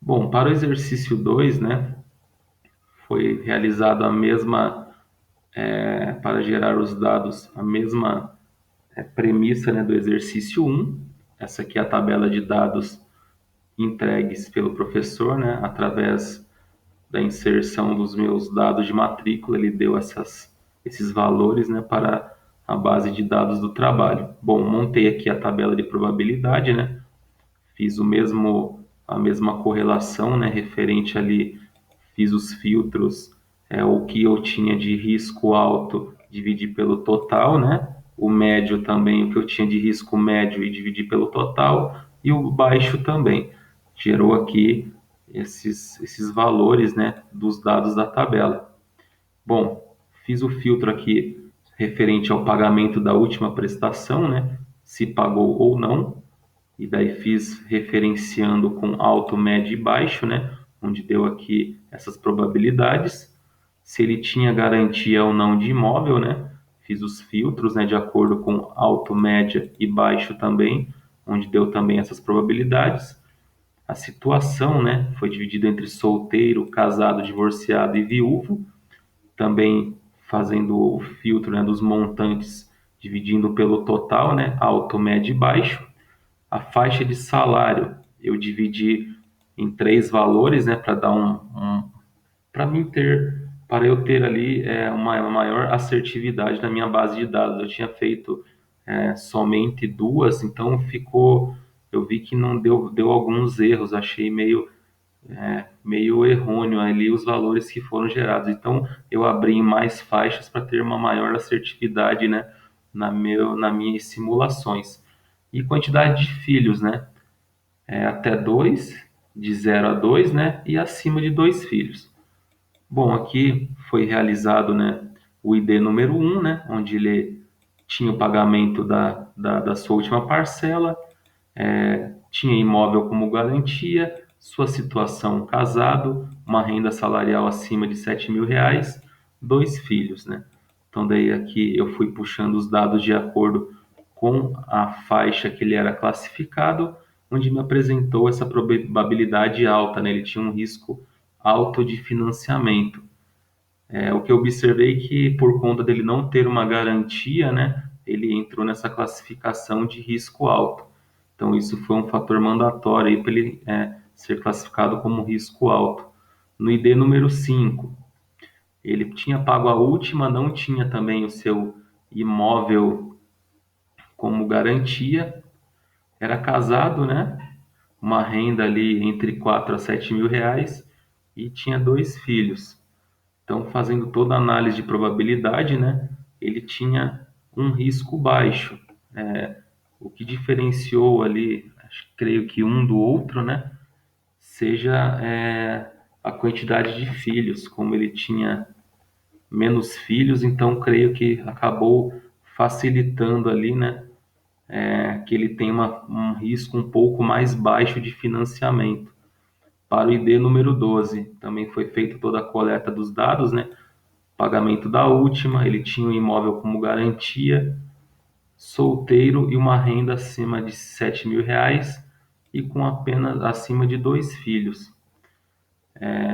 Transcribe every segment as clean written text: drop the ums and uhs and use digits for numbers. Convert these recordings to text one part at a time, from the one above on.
Bom, para o exercício 2, né, foi realizado a mesma, para gerar os dados, a mesma premissa, né, do exercício 1. Essa aqui é a tabela de dados entregues pelo professor, né, através da inserção dos meus dados de matrícula, ele deu esses valores, né, para a base de dados do trabalho. Bom, montei aqui a tabela de probabilidade, né, fiz a mesma correlação, né, referente ali, fiz os filtros, o que eu tinha de risco alto, dividi pelo total, né, o médio também, o que eu tinha de risco médio e dividi pelo total, e o baixo também. Gerou aqui esses valores, né, dos dados da tabela. Bom, fiz o filtro aqui referente ao pagamento da última prestação, né, se pagou ou não, e daí fiz referenciando com alto, médio e baixo, né? Onde deu aqui essas probabilidades. Se ele tinha garantia ou não de imóvel, né? Fiz os filtros, né? De acordo com alto, média e baixo também, onde deu também essas probabilidades. A situação, né? Foi dividida entre solteiro, casado, divorciado e viúvo. Também fazendo o filtro, né? Dos montantes, dividindo pelo total, né? Alto, médio e baixo. A faixa de salário eu dividi em três valores, né, para dar para mim ter, para eu ter ali uma maior assertividade na minha base de dados. Eu tinha feito somente duas, então eu vi que não deu alguns erros, achei meio errôneo ali os valores que foram gerados. Então eu abri em mais faixas para ter uma maior assertividade, né, nas minhas simulações. E quantidade de filhos, né? Até dois, de 0 a 2, né? E acima de 2 filhos. Bom, aqui foi realizado, né, o ID número 1, né? Onde ele tinha o pagamento da sua última parcela, tinha imóvel como garantia, sua situação casado, uma renda salarial acima de R$ 7.000, 2 filhos, né? Então daí aqui eu fui puxando os dados de acordo com a faixa que ele era classificado, onde me apresentou essa probabilidade alta, né? Ele tinha um risco alto de financiamento. O que eu observei que por conta dele não ter uma garantia, né, ele entrou nessa classificação de risco alto. Então isso foi um fator mandatório aí para ele ser classificado como risco alto. No ID número 5, ele tinha pago a última, não tinha também o seu imóvel como garantia, era casado, né? Uma renda ali entre R$ 4.000 a R$ 7.000 e tinha 2 filhos. Então, fazendo toda a análise de probabilidade, né, ele tinha um risco baixo. O que diferenciou ali, creio que um do outro, né, seja a quantidade de filhos. Como ele tinha menos filhos, então creio que acabou facilitando ali, né, que ele tem um risco um pouco mais baixo de financiamento. Para o ID número 12, também foi feita toda a coleta dos dados, né? Pagamento da última, ele tinha um imóvel como garantia, solteiro e uma renda acima de R$ 7.000 e com apenas acima de 2 filhos.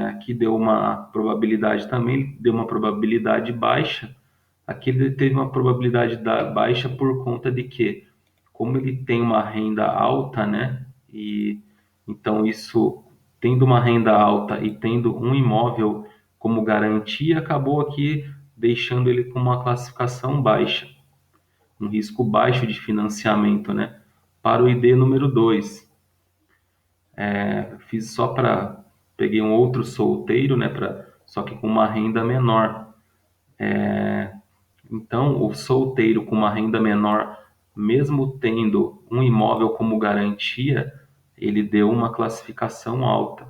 Aqui deu uma probabilidade também, deu uma probabilidade baixa. Aqui ele teve uma probabilidade baixa por conta de que, como ele tem uma renda alta, né? E então isso, tendo uma renda alta e tendo um imóvel como garantia, acabou aqui deixando ele com uma classificação baixa, um risco baixo de financiamento, né? Para o ID número 2, fiz só para peguei um outro solteiro, né? Só que com uma renda menor. Então, o solteiro com uma renda menor, mesmo tendo um imóvel como garantia, ele deu uma classificação alta.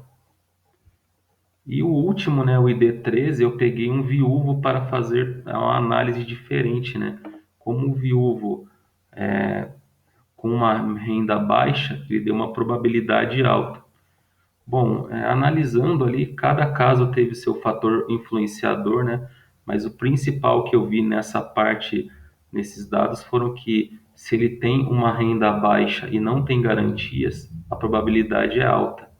E o último, né, o ID13, eu peguei um viúvo para fazer uma análise diferente, né? Como o viúvo com uma renda baixa, ele deu uma probabilidade alta. Bom, analisando ali, cada caso teve seu fator influenciador, né? Mas o principal que eu vi nessa parte, nesses dados, foram que se ele tem uma renda baixa e não tem garantias, a probabilidade é alta.